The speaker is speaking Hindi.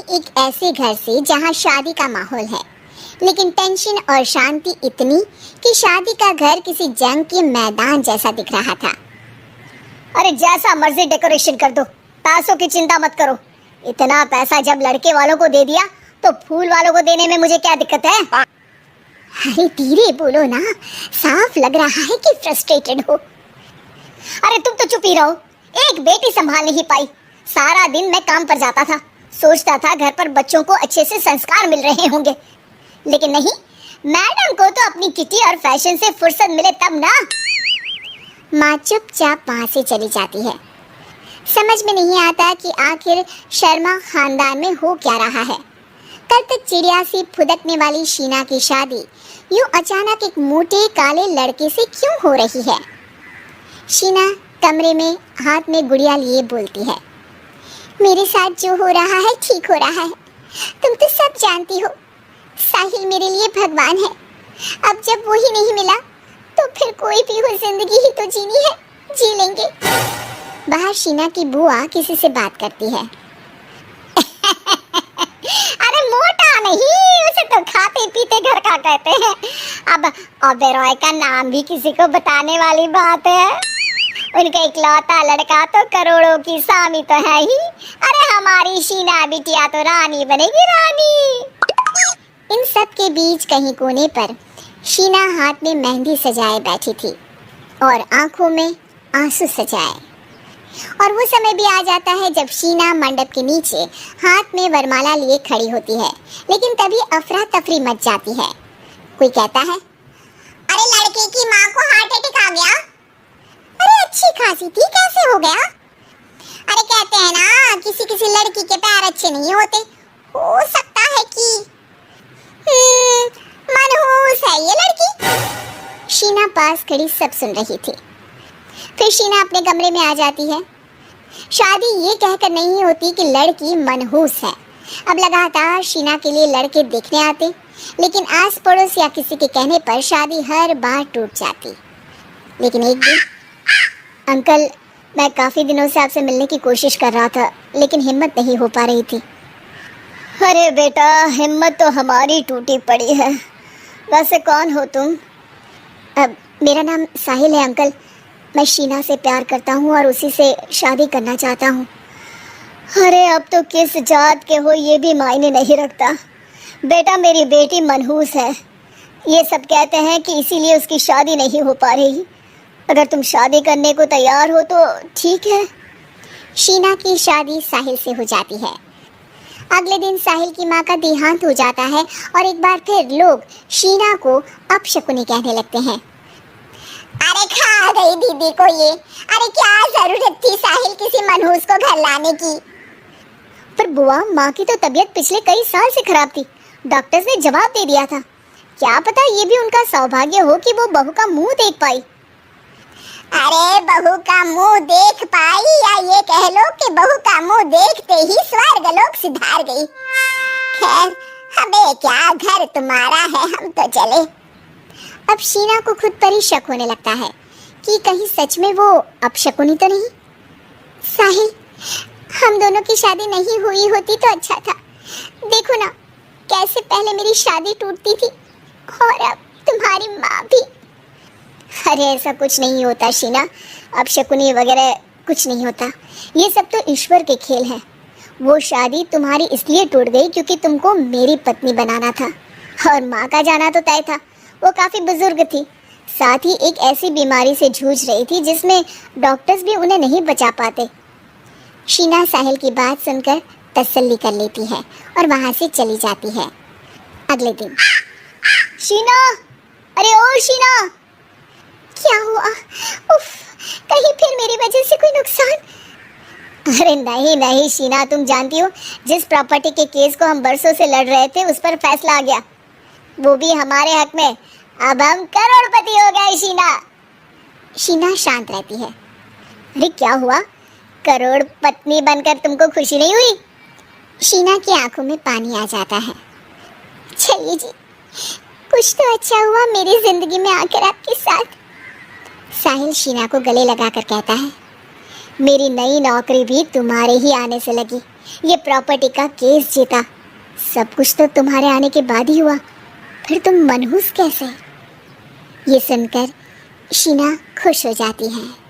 एक ऐसे घर से जहाँ शादी का माहौल है, लेकिन टेंशन और शांति इतनी कि शादी का घर किसी जंग के मैदान जैसा दिख रहा था। अरे जैसा मर्जी डेकोरेशन कर दो, पैसों की चिंता मत करो। इतना पैसा जब लड़के वालों को दे दिया तो फूल वालों को देने में मुझे क्या दिक्कत है? अरे धीरे बोलो ना, साफ लग रहा है कि फ्रस्ट्रेटेड हो। अरे तुम तो चुप ही रहो। एक बेटी संभाल नहीं पाई। सारा दिन मैं काम पर जाता था, सोचता था घर पर बच्चों को अच्छे से संस्कार मिल रहे होंगे, लेकिन नहीं, मैडम को तो अपनी किटी और फैशन से फुर्सत मिले तब ना। माँ चुपचाप वहाँ से चली जाती है। समझ में नहीं आता कि आखिर शर्मा खानदान में हो क्या रहा है। कल तक चिड़िया सी फुदकने वाली शीना की शादी यूं अचानक एक मोटे काले लड़के से क्यों हो रही है। शीना कमरे में हाथ में गुड़िया लिए बोलती है, मेरे साथ जो हो रहा है ठीक हो रहा है। तुम तो सब जानती हो, साहिल मेरे लिए भगवान है। अब जब वो ही नहीं मिला तो फिर कोई भी हो, जिंदगी ही तो जीनी है, जी लेंगे। बाहर शीना की बुआ किसी से बात करती है। अरे मोटा नहीं, उसे तो खाते पीते घर का कहते हैं। अब ओबेरॉय का नाम भी किसी को बताने वाली बात है। उनका इकलौता लड़का तो करोड़ों की स्वामी तो है ही। अरे हमारी शीना बिटिया तो रानी बनेगी, रानी। इन सब के बीच कहीं कोने पर शीना हाथ में मेहंदी सजाए बैठी थी और आंखों में आंसू सजाए। और वो समय भी आ जाता है जब शीना मंडप के नीचे हाथ में वरमाला लिए खड़ी होती है, लेकिन तभी अफरा तफरी मच जाती है। कोई कहता है, अरे लड़के की माँ को हार्ट अटैक आ गया। अरे अच्छी खासी थी, कैसे हो गया? अरे कहते हैं ना, किसी किसी लड़की के पैर अच्छे नहीं होते। हो सकता है कि मनहूस है ये लड़की। शीना पास खड़ी सब सुन रही थी। फिर शीना अपने कमरे में आ जाती है। शादी ये कहकर नहीं होती कि लड़की मनहूस है। अब लगातार शीना के लिए लड़के देखने आते, लेकिन आस पड़ोस या किसी के कहने पर शादी हर बार टूट जाती। लेकिन एक दिन, अंकल, मैं काफी दिनों से आपसे मिलने की कोशिश कर रहा था, लेकिन हिम्मत नहीं हो पा रही थी। अरे बेटा, हिम्मत तो हमारी टूटी पड़ी है। वैसे कौन हो तुम? अब मेरा नाम साहिल है अंकल। मैं शीना से प्यार करता हूँ और उसी से शादी करना चाहता हूँ। अरे अब तो किस जात के हो ये भी मायने नहीं रखता। बेटा, मेरी बेटी मनहूस है। ये सब कहते हैं कि इसीलिए उसकी शादी नहीं हो पा रही। अगर तुम शादी करने को तैयार हो तो ठीक है। शीना की शादी साहिल से हो जाती है। अगले दिन साहिल की माँ का देहांत हो जाता है और एक बार फिर लोग शीना को अपशकुनी कहने लगते हैं। अरे खा गई दीदी को ये। अरे क्या जरूरत थी साहिल किसी मनहूस को घर लाने की? पर बुआ, माँ की तो तबीयत पिछले कई साल से खराब थी। डॉक्टर्स ने जवाब दे दिया था। क्या पता ये भी उनका सौभाग्य हो कि वो बहू का मुंह देख पाई। अरे बहू का मुंह देख पाई, या ये कह लो कि बहू का मुंह देखते ही स्वर्ग लोक सिधार गई। खैर, हमें क्या, घर तुम्हारा है, हम तो चले। अब शीना को खुद पर ही शक होने लगता है कि कहीं सच में वो अपशकुनी तो नहीं। साहिल, हम दोनों की शादी नहीं हुई होती तो अच्छा था। देखो ना, कैसे पहले मेरी शादी टूटती थी और अब तुम्हारी माँ भी। अरे ऐसा कुछ नहीं होता शीना, अपशकुनी वगैरह कुछ नहीं होता। ये सब तो ईश्वर के खेल है। वो शादी तुम्हारी इसलिए टूट गई क्योंकि तुमको मेरी पत्नी बनाना था, और माँ का जाना तो तय था। वो काफ़ी बुजुर्ग थी, साथ ही एक ऐसी बीमारी से जूझ रही थी जिसमें डॉक्टर्स भी उन्हें नहीं बचा पाते। शीना साहिल की बात सुनकर तसल्ली कर लेती है और वहाँ से चली जाती है। अगले दिन, शीना, अरे ओ शीना, क्या हुआ? उफ, कहीं फिर मेरी वजह से कोई नुकसान? अरे नहीं नहीं शीना, तुम जानती हो जिस प्रॉपर्टी के केस को हम बरसों से लड़ रहे थे उस पर फैसला आ गया, वो भी हमारे हक में। अब हम करोड़पति हो गए शीना। शीना शांत रहती है। अरे क्या हुआ? करोड़ पत्नी बनकर तुमको खुशी नहीं हुई? शीना की आंखों में पानी आ जाता है। चलिए जी, कुछ तो अच्छा हुआ मेरी जिंदगी में आकर आपके साथ। साहिल शीना को गले लगाकर कहता है, मेरी नई नौकरी भी तुम्हारे ही आने से लगी। ये प्रॉपर्टी का केस जीता। सब कुछ तो तुम्हारे आने के बाद ही हुआ, फिर तुम मनहूस कैसे? ये सुनकर शीना खुश हो जाती है।